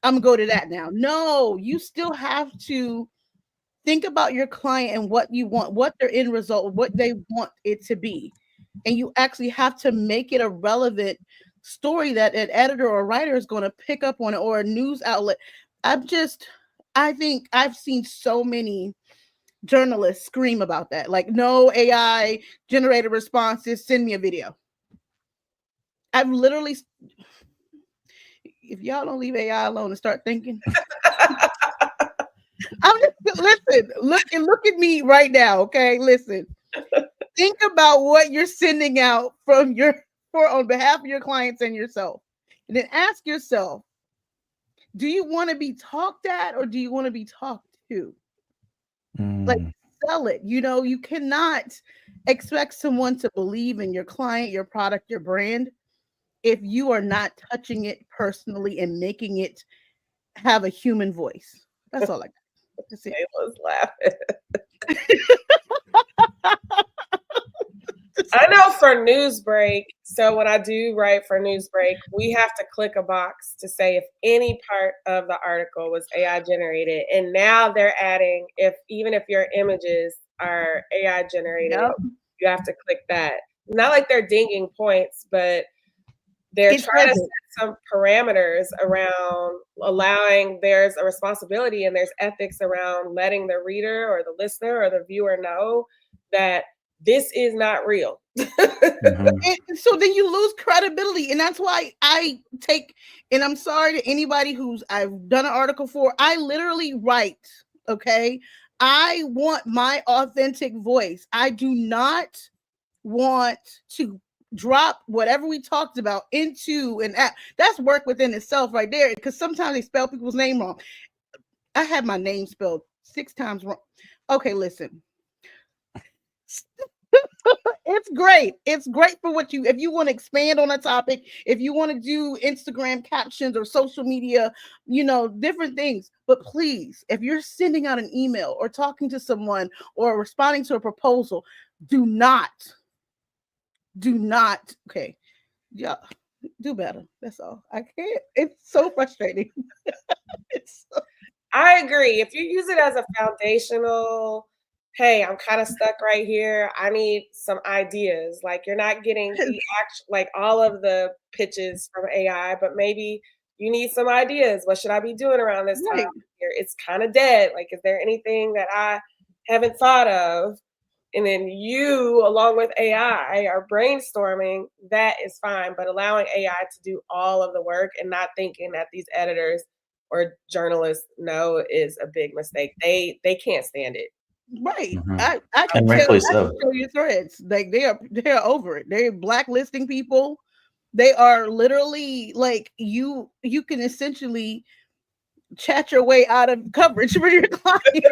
I'm gonna go to that now. No, you still have to think about your client and what you want, what their end result, what they want it to be. And you actually have to make it a relevant story that an editor or writer is going to pick up on it, or a news outlet. I think I've seen so many journalists scream about that. Like, no AI generated responses, send me a video. I've literally, if y'all don't leave AI alone and start thinking, listen, look at me right now, okay? Listen. Think about what you're sending out on behalf of your clients and yourself. And then ask yourself, do you want to be talked at, or do you want to be talked to? Like, sell it. You know, you cannot expect someone to believe in your client, your product, your brand, if you are not touching it personally and making it have a human voice. That's all I got. That's it. was laughing. I know for Newsbreak, so when I do write for Newsbreak, we have to click a box to say if any part of the article was AI generated. And now they're adding, even if your images are AI generated, Yep. you have to click that. Not like they're dinging points, but they're trying to set some parameters around allowing, there's a responsibility and there's ethics around letting the reader or the listener or the viewer know that this is not real. And so then you lose credibility. And that's why and I'm sorry to anybody who's I've done an article for, I literally write, okay? I want my authentic voice. I do not want to drop whatever we talked about into an app. That's work within itself right there, because sometimes they spell people's name wrong. I had my name spelled 6 times wrong. Okay, listen. It's great. It's great for if you want to expand on a topic, if you want to do Instagram captions or social media, you know, different things. But please, if you're sending out an email or talking to someone or responding to a proposal, do not, okay, yeah, do better. That's all. I can't. It's so frustrating. I agree. If you use it as a foundational, hey, I'm kind of stuck right here, I need some ideas. Like, you're not getting like all of the pitches from AI, but maybe you need some ideas. What should I be doing around this Right. time here? It's kind of dead. Like, is there anything that I haven't thought of? And then you, along with AI, are brainstorming. That is fine, but allowing AI to do all of the work and not thinking that these editors or journalists know is a big mistake. They can't stand it. Right. Mhm. I can And tell, rightfully I can so. show you threads. Like they're over it. They're blacklisting people. They are literally like you can essentially chat your way out of coverage for your client.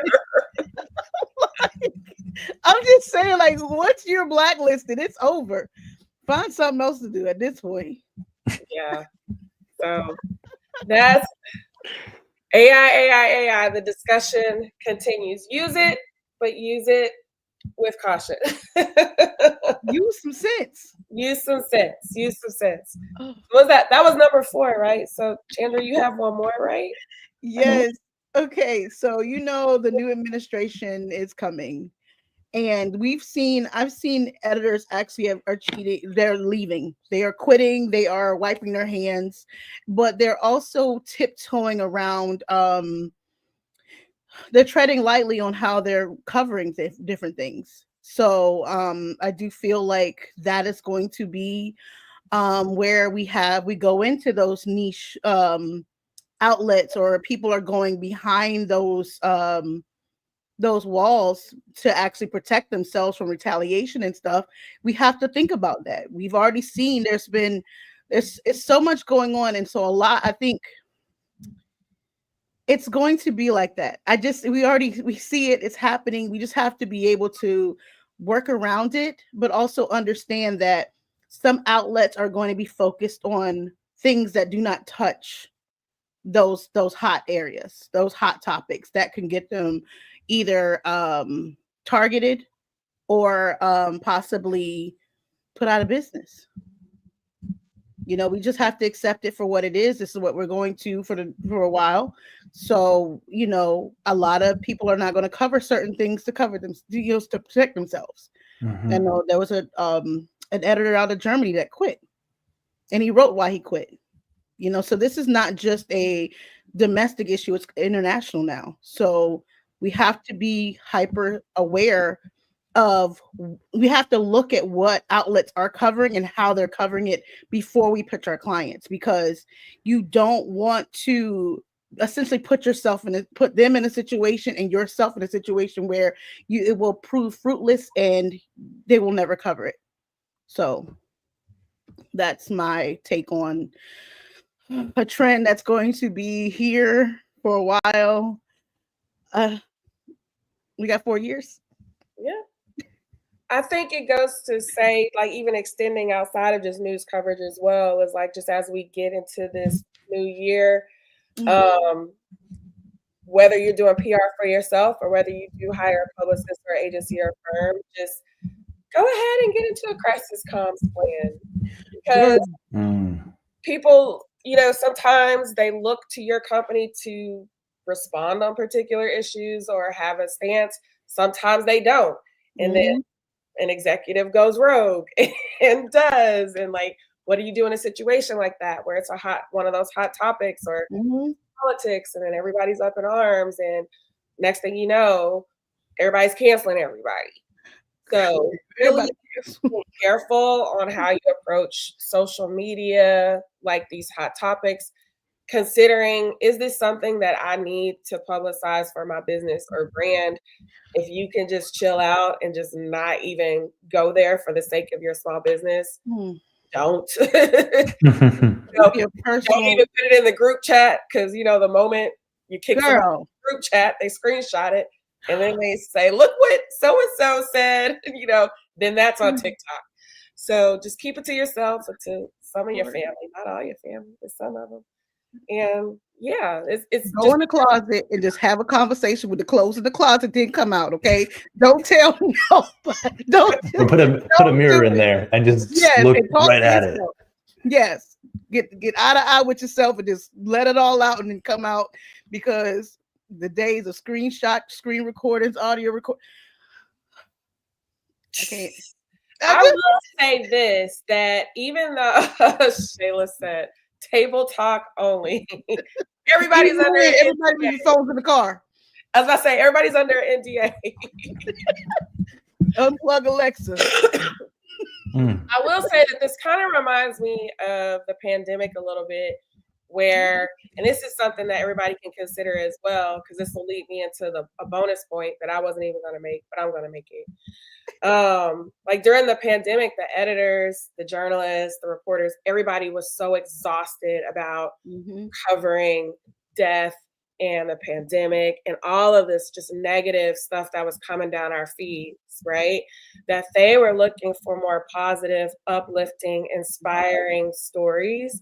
I'm just saying, like, once you're blacklisted, it's over. Find something else to do at this point. Yeah. So that's AI. The discussion continues. Use it, but use it with caution. Use some sense. Use some sense. Use some sense. Oh. Was that was number 4, right? So Chandra, you have one more, right? Yes. Okay. So you know the new administration is coming. And I've seen editors actually are cheating. They're leaving. They are quitting. They are wiping their hands, but they're also tiptoeing around. They're treading lightly on how they're covering different things. So I do feel like that is going to be where we go into those niche outlets, or people are going behind those walls to actually protect themselves from retaliation and stuff. We have to think about that. We've already seen it's so much going on, and so I think it's going to be like that. We see it, it's happening. We just have to be able to work around it, but also understand that some outlets are going to be focused on things that do not touch those hot areas, those hot topics that can get them either targeted or possibly put out of business. We just have to accept it for what it is. This is what we're going to for a while. So, a lot of people are not going to cover certain things to cover them, to protect themselves. Mhm. I know there was an editor out of Germany that quit, and he wrote why he quit. So this is not just a domestic issue, it's international now. So we have to be hyper aware we have to look at what outlets are covering and how they're covering it before we pitch our clients, because you don't want to essentially put them in a situation and yourself in a situation where it will prove fruitless and they will never cover it. So that's my take on a trend that's going to be here for a while. We got 4 years. Yeah. I think it goes to say, like, even extending outside of just news coverage as well, is like, just as we get into this new year, whether you're doing PR for yourself or whether you do hire a publicist or agency or firm, just go ahead and get into a crisis comms plan, because people, sometimes they look to your company to respond on particular issues or have a stance. Sometimes they don't. And then an executive goes rogue and does. And like, what do you do in a situation like that where it's one of those hot topics or politics, and then everybody's up in arms, and next thing you know, everybody's canceling everybody. So really be careful on how you approach social media, like these hot topics, considering, is this something that I need to publicize for my business or brand? If you can just chill out and just not even go there for the sake of your small business, don't. Don't even put it in the group chat, because the moment you kick someone in the group chat, they screenshot it and then they say, look what so-and-so said, then that's on TikTok. So just keep it to yourself or to some of your family, not all your family, but some of them. And yeah, it's go in the closet and just have a conversation with the clothes in the closet, then come out. Okay, don't tell nobody. Don't put a mirror in there and just look right at it. Yes, get eye to eye with yourself and just let it all out and then come out, because the days of screen recordings, audio record. I will say this, that even though Shayla said Table talk only. Everybody's under an everybody NDA. with your phones in the car. As I say, everybody's under an NDA. Unplug Alexa. I will say that this kind of reminds me of the pandemic a little bit, where, and this is something that everybody can consider as well, because this will lead me into a bonus point that I wasn't even going to make, but I'm going to make it. Like during the pandemic, the editors, the journalists, the reporters, everybody was so exhausted about covering death and the pandemic and all of this just negative stuff that was coming down our feeds, right? That they were looking for more positive, uplifting, inspiring stories.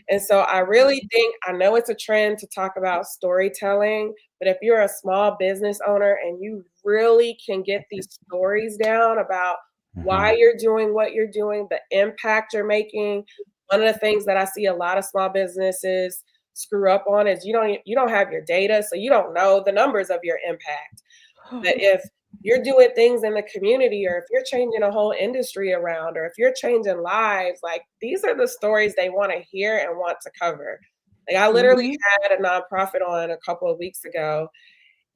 And so I really think, I know it's a trend to talk about storytelling, but if you're a small business owner and you really can get these stories down about why you're doing what you're doing, the impact you're making, one of the things that I see a lot of small businesses screw up on is you don't have your data, so you don't know the numbers of your impact. But if you're doing things in the community, or if you're changing a whole industry around, or if you're changing lives, like these are the stories they want to hear and want to cover. Like I literally had a nonprofit on a couple of weeks ago,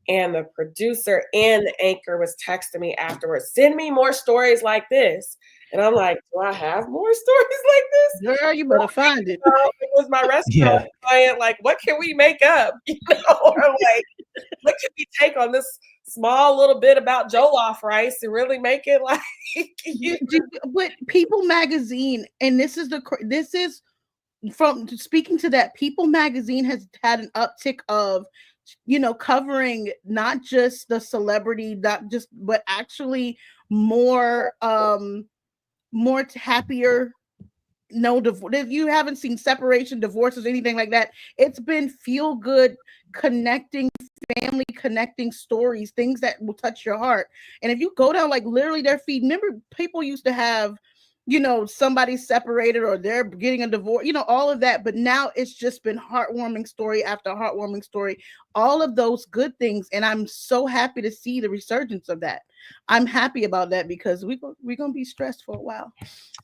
and the producer and the anchor was texting me afterwards, send me more stories like this. And I'm like, do I have more stories like this? Girl, you better find it. It was my restaurant client, like, what can we make up? You know, or like, what can we take on this small little bit about jollof rice and really make it like But People Magazine, and this is from speaking to that, People Magazine has had an uptick of, covering not just the celebrity, but actually more happier. No, if you haven't seen separation, divorces, anything like that, it's been feel good, connecting family, connecting stories, things that will touch your heart. And if you go down like literally their feed, remember people used to have, somebody separated or they're getting a divorce, all of that. But now it's just been heartwarming story after heartwarming story, all of those good things. And I'm so happy to see the resurgence of that. I'm happy about that because we're going to be stressed for a while.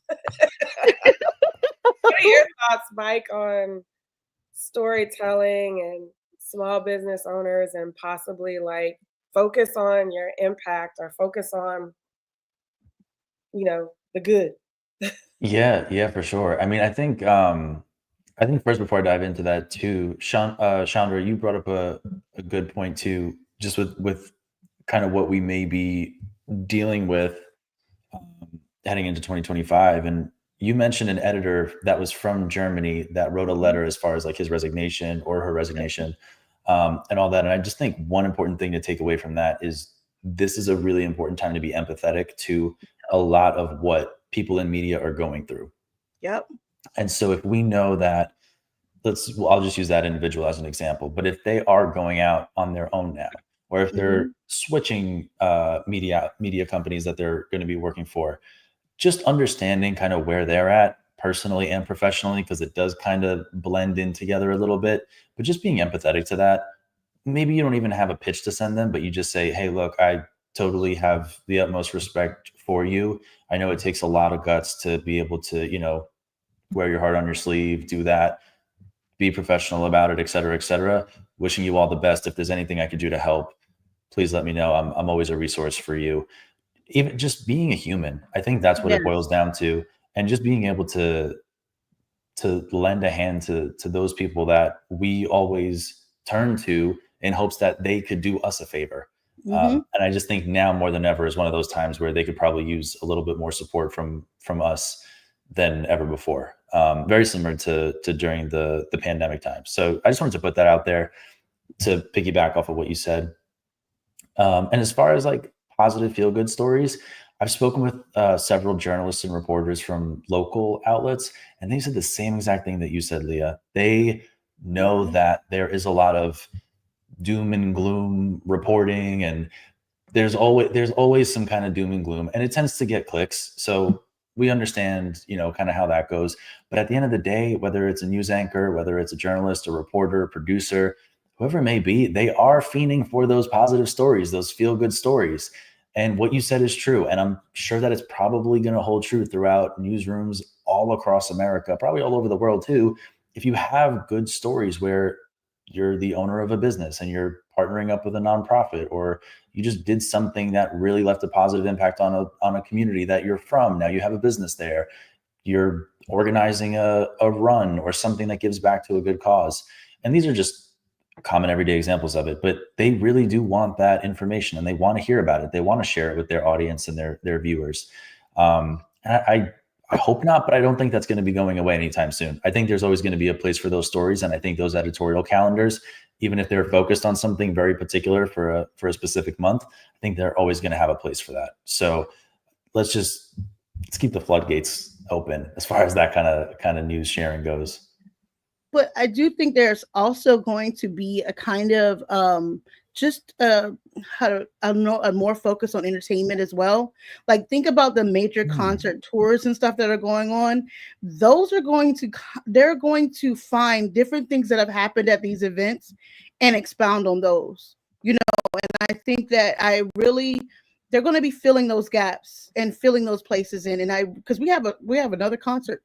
What are your thoughts, Mike, on storytelling and small business owners, and possibly like focus on your impact or focus on, the good? Yeah, for sure. I mean, I think first, before I dive into that too, Chandra, you brought up a good point too, just with kind of what we may be dealing with heading into 2025. And you mentioned an editor that was from Germany that wrote a letter as far as like his resignation or her resignation, and all that. And I just think one important thing to take away from that is this is a really important time to be empathetic to a lot of what people in media are going through. Yep. And so if we know that, I'll just use that individual as an example, but if they are going out on their own now, or if they're switching media companies that they're going to be working for, just understanding kind of where they're at personally and professionally, because it does kind of blend in together a little bit, but just being empathetic to that. Maybe you don't even have a pitch to send them, but you just say, hey, look, I totally have the utmost respect for you. I know it takes a lot of guts to be able to, wear your heart on your sleeve, do that, be professional about it, et cetera, et cetera. Wishing you all the best. If there's anything I could do to help, please let me know. I'm always a resource for you. Even just being a human, I think that's what it boils down to. And just being able to lend a hand to those people that we always turn to in hopes that they could do us a favor. And I just think now more than ever is one of those times where they could probably use a little bit more support from us than ever before. Very similar to during the pandemic time. So I just wanted to put that out there to piggyback off of what you said. And as far as like positive feel good stories, I've spoken with several journalists and reporters from local outlets, and they said the same exact thing that you said, Leah. They know that there is a lot of doom and gloom reporting, and there's always some kind of doom and gloom, and it tends to get clicks. So we understand, kind of how that goes. But at the end of the day, whether it's a news anchor, whether it's a journalist, a reporter, producer, whoever it may be, they are fiending for those positive stories, those feel good stories. And what you said is true. And I'm sure that it's probably going to hold true throughout newsrooms all across America, probably all over the world too, if you have good stories where you're the owner of a business and you're partnering up with a nonprofit, or you just did something that really left a positive impact on a community that you're from, now you have a business there, you're organizing a run or something that gives back to a good cause. And these are just common everyday examples of it, but they really do want that information and they want to hear about it. They want to share it with their audience and their viewers. I hope not, but I don't think that's going to be going away anytime soon. I think there's always going to be a place for those stories. And I think those editorial calendars, even if they're focused on something very particular for a specific month, I think they're always going to have a place for that. So let's keep the floodgates open as far as that kind of news sharing goes. But I do think there's also going to be a kind of a more focus on entertainment as well. Like, think about the major concert tours and stuff that are going on. They're going to find different things that have happened at these events and expound on those, and I think that they're going to be filling those gaps and filling those places in. And because we have another concert.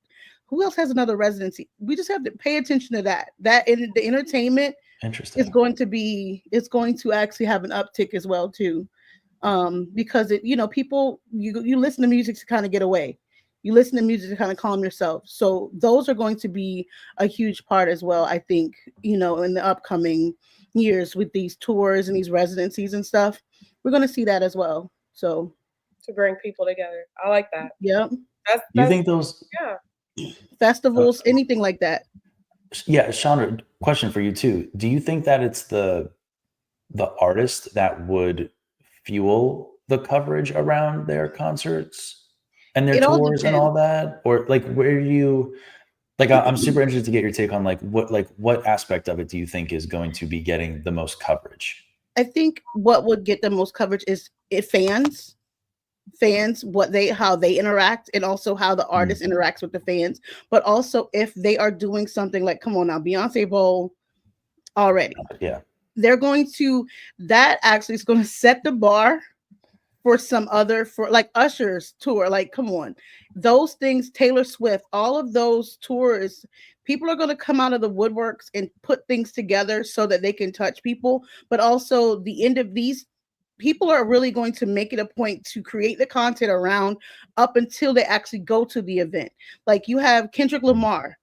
Who else has another residency? We just have to pay attention to that. The entertainment is going to actually have an uptick as well too, because people you listen to music to kind of get away. You listen to music to kind of calm yourself. So those are going to be a huge part as well. I think in the upcoming years with these tours and these residencies and stuff, we're going to see that as well. So to bring people together, I like that. Yeah. You think those? Yeah. Festivals, anything like that. Yeah, Chandra, question for you too. Do you think that it's the artist that would fuel the coverage around their concerts and their tours and all that? Or like, where you I'm super interested to get your take on what aspect of it do you think is going to be getting the most coverage? I think what would get the most coverage is fans, how they interact, and also how the artist interacts with the fans. But also if they are doing something like, come on now, Beyonce Bowl already. Yeah. They're going to, that actually is going to set the bar for like Usher's tour. Like, come on, those things, Taylor Swift, all of those tours, people are going to come out of the woodworks and put things together so that they can touch people. But also the end of these, people are really going to make it a point to create the content around up until they actually go to the event. Like, you have Kendrick Lamar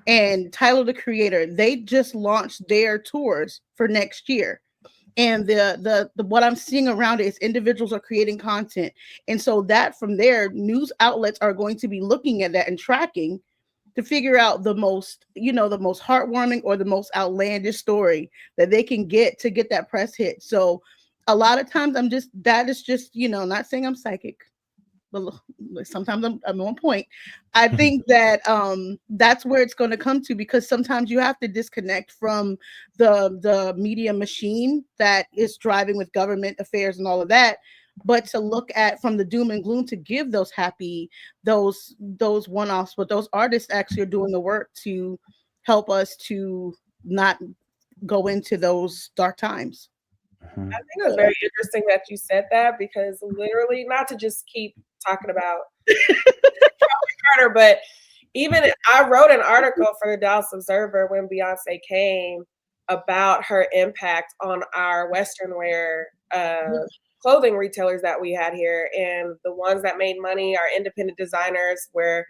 and Tyler, the Creator. They just launched their tours for next year. And the what I'm seeing around it is individuals are creating content. And so that from there, news outlets are going to be looking at that and tracking to figure out the most heartwarming or the most outlandish story that they can get to get that press hit. So a lot of times that is just, not saying I'm psychic, but sometimes I'm on point. I think that that's where it's going to come to, because sometimes you have to disconnect from the media machine that is driving with government affairs and all of that, but to look at from the doom and gloom to give those one-offs, but those artists actually are doing the work to help us to not go into those dark times. I think it was very interesting that you said that, because literally, not to just keep talking about Carter, but even I wrote an article for the Dallas Observer when Beyonce came about her impact on our Western wear clothing retailers that we had here, and the ones that made money are independent designers, where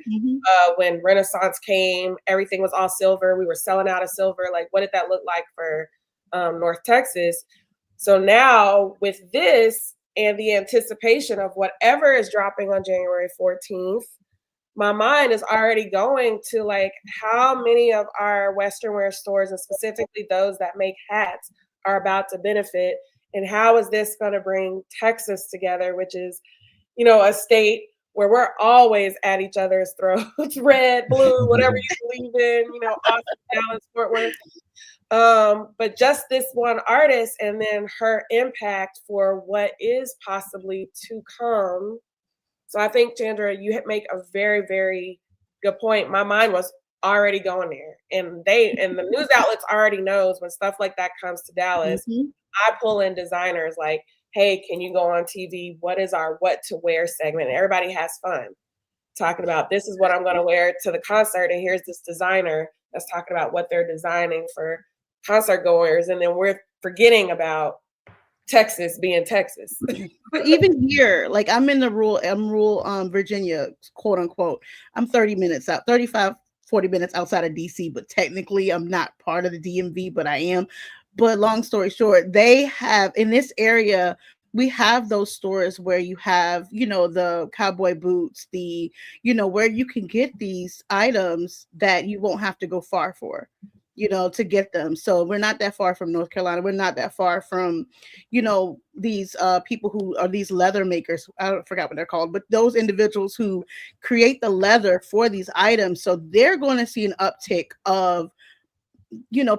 when Renaissance came, everything was all silver. We were selling out of silver. Like, what did that look like for North Texas? So now with this and the anticipation of whatever is dropping on January 14th, my mind is already going to like how many of our Western wear stores, and specifically those that make hats, are about to benefit. And how is this going to bring Texas together, which is, a state where we're always at each other's throats, red, blue, whatever you believe in, Austin, Dallas, Fort Worth. But just this one artist, and then her impact for what is possibly to come. So I think, Chandra, you make a very, very good point. My mind was already going there, and the news outlets already knows when stuff like that comes to Dallas. I pull in designers like, hey, can you go on TV? What is our what to wear segment? And everybody has fun talking about, this is what I'm going to wear to the concert, and here's this designer that's talking about what they're designing for concert goers, and then we're forgetting about Texas being Texas. But even here, like I'm rural Virginia, quote unquote. I'm 30 minutes out, 35, 40 minutes outside of DC, but technically I'm not part of the DMV, but I am. But long story short, they have in this area, we have those stores where you have, the cowboy boots, where you can get these items that you won't have to go far for, to get them. So we're not that far from North Carolina. We're not that far from, these people who are these leather makers. I forgot what they're called, but those individuals who create the leather for these items. So they're going to see an uptick of,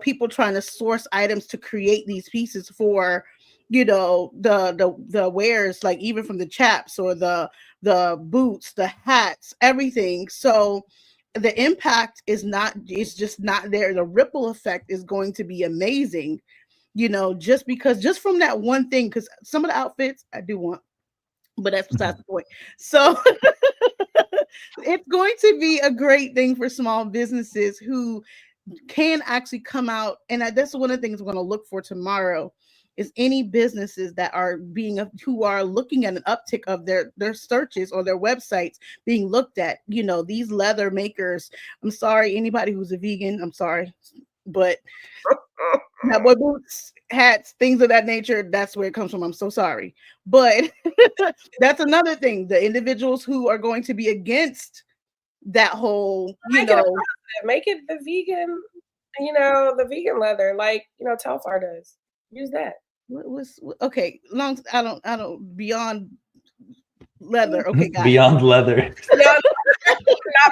people trying to source items to create these pieces for, the wares, like even from the chaps or the boots, the hats, everything. So the impact is just not there. The ripple effect is going to be amazing, just from that one thing, because some of the outfits I do want, but that's besides the point. So it's going to be a great thing for small businesses who can actually come out. And that's one of the things we're going to look for tomorrow is any businesses that are who are looking at an uptick of their searches or their websites being looked at. These leather makers. I'm sorry, anybody who's a vegan, I'm sorry, but cowboy boots, hats, things of that nature, that's where it comes from. I'm so sorry. But that's another thing. The individuals who are going to be against that whole, make it the vegan, the vegan leather, like, Telfar does. Use that. What was okay? I don't beyond leather. Okay, got beyond leather. Not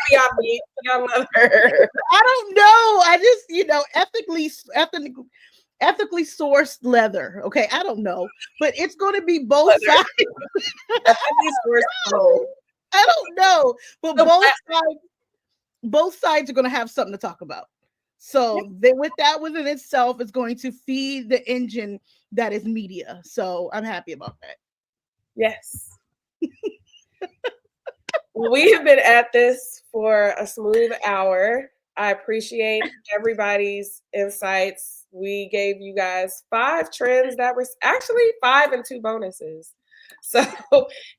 beyond meat, beyond leather. I don't know. I just ethically sourced leather. Okay, I don't know, but it's going to be both sides. I don't know, but both sides are going to have something to talk about. So within itself is going to feed the engine that is media. So I'm happy about that. Yes. We have been at this for a smooth hour. I appreciate everybody's insights. We gave you guys 5 trends that were actually 5 and 2 bonuses. So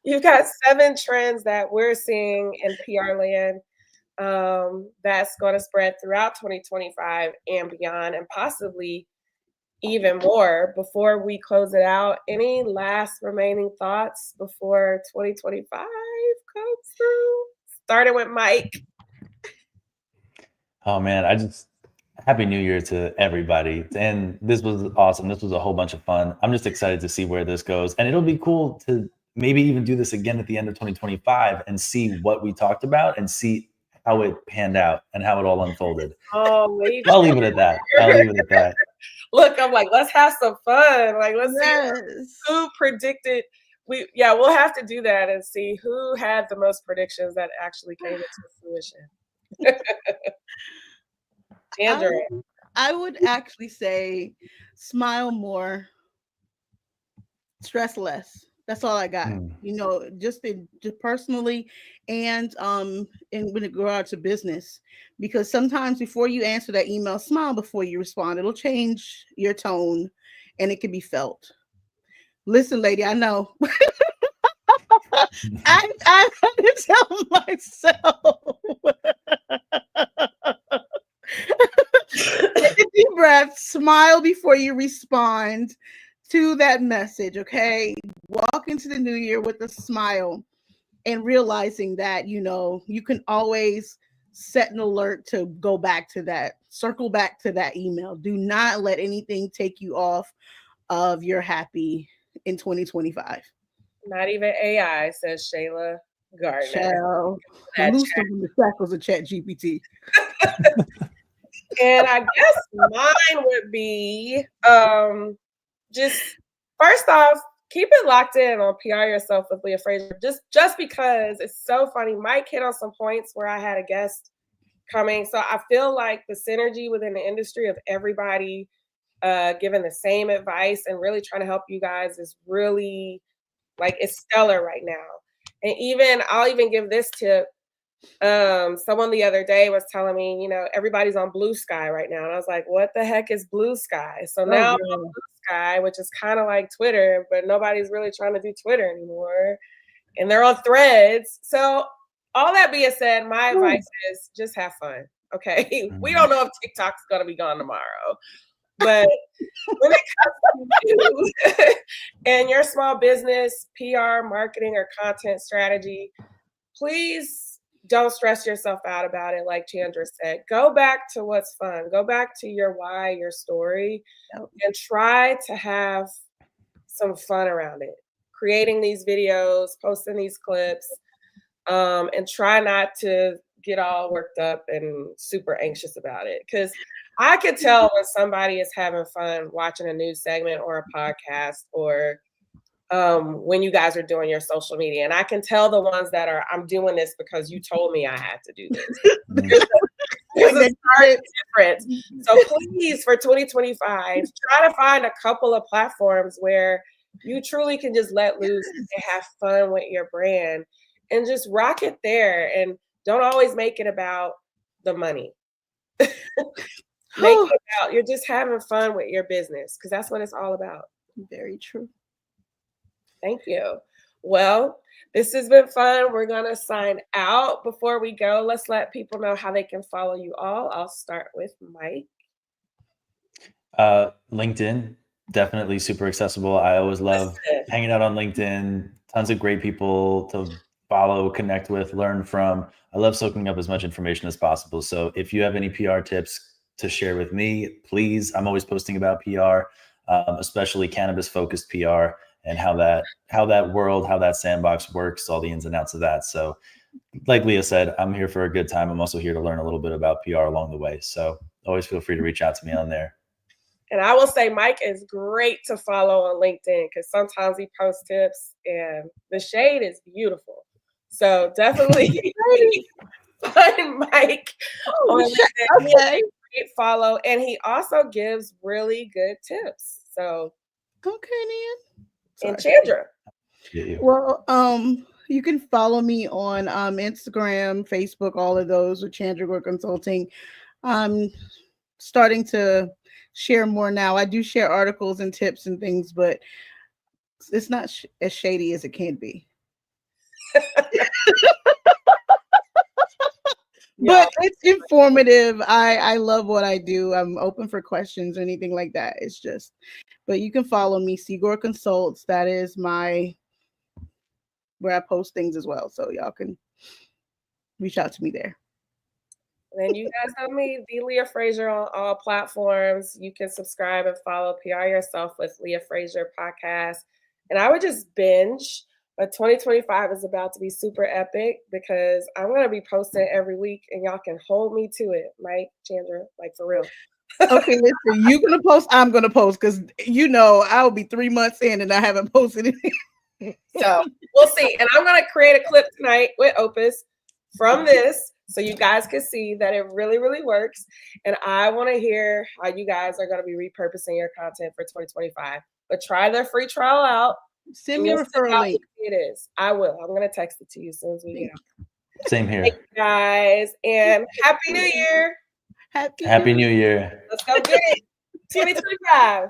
you've got 7 trends that we're seeing in PR land. That's going to spread throughout 2025 and beyond, and possibly even more. Before we close it out, any last remaining thoughts before 2025 comes through? Starting with Mike. Oh man, Happy New Year to everybody. And this was awesome. This was a whole bunch of fun. I'm just excited to see where this goes. And it'll be cool to maybe even do this again at the end of 2025 and see what we talked about and see how it panned out and how it all unfolded. Oh, I'll leave it at that. Look, I'm like, let's have some fun. Like, let's see who predicted. We'll have to do that and see who had the most predictions that actually came into fruition. Chandra. I would actually say smile more, stress less. That's all I got. Just personally and when it regards to business, because sometimes before you answer that email, smile before you respond. It'll change your tone and it can be felt. Listen, lady, I know. I had to tell myself. Take a deep breath, smile before you respond to that message, okay? Walk into the new year with a smile and realizing that, you can always set an alert to go back to that, circle back to that email. Do not let anything take you off of your happy in 2025. Not even AI, says Shayla Gardner. Loose from the shackles of ChatGPT. And I guess mine would be just first off, keep it locked in on PR Yourself with Leah Frazier. Just because it's so funny. Mike hit on some points where I had a guest coming. So I feel like the synergy within the industry of everybody giving the same advice and really trying to help you guys is really, like, it's stellar right now. And I'll even give this tip. Someone the other day was telling me, you know, everybody's on Blue Sky right now. And I was like, what the heck is Blue Sky? So now I'm on Blue Sky, which is kind of like Twitter, but nobody's really trying to do Twitter anymore. And they're on Threads. So all that being said, my advice is just have fun. Okay. We don't know if TikTok's gonna be gone tomorrow. But when it comes to you and your small business, PR, marketing, or content strategy, please don't stress yourself out about it. Like Chandra said, go back to what's fun. Go back to your why, your story, and try to have some fun around it. Creating these videos, posting these clips, and try not to get all worked up and super anxious about it. Because I could tell when somebody is having fun watching a news segment or a podcast, or when you guys are doing your social media. And I can tell the ones that are, I'm doing this because you told me I had to do this. There's a stark difference. So please, for 2025, try to find a couple of platforms where you truly can just let loose and have fun with your brand and just rock it there. And don't always make it about the money. Make it about you're just having fun with your business, because that's what it's all about. Very true. Thank you. Well, this has been fun. We're going to sign out. Before we go, let's let people know how they can follow you all. I'll start with Mike. LinkedIn, definitely super accessible. I always love hanging out on LinkedIn. Tons of great people to follow, connect with, learn from. I love soaking up as much information as possible. So if you have any PR tips to share with me, please. I'm always posting about PR, especially cannabis-focused PR, and how that world, how that sandbox works, all the ins and outs of that. So like Leah said, I'm here for a good time. I'm also here to learn a little bit about PR along the way. So always feel free to reach out to me on there. And I will say Mike is great to follow on LinkedIn, because sometimes he posts tips and the shade is beautiful. So definitely find Mike on LinkedIn. Okay. Great follow. And he also gives really good tips. So Okay, Nan. And Chandra. Well, you can follow me on Instagram, Facebook, all of those with Chandra Gore Consulting. I'm starting to share more now. I do share articles and tips and things, but it's not as shady as it can be. But it's informative. I love what I do. I'm open for questions or anything like that. It's just, but you can follow me, Gore Consults. That is where I post things as well. So y'all can reach out to me there. And you guys know me, the Leah Frazier, on all platforms. You can subscribe and follow PR Yourself with Leah Frazier podcast. And I would just binge. But 2025 is about to be super epic, because I'm going to be posting every week, and y'all can hold me to it. Mike, Chandra, like for real. Okay, listen, you're going to post, I'm going to post, because I'll be 3 months in and I haven't posted anything. So we'll see. And I'm going to create a clip tonight with Opus from this, so you guys can see that it really, really works. And I want to hear how you guys are going to be repurposing your content for 2025. But try their free trial out. Send me a referral link. It is. I will. I'm going to text it to you as soon as we get out. Same here. Thank you guys. And Happy New Year. Happy New Year. Let's go get it. 2025.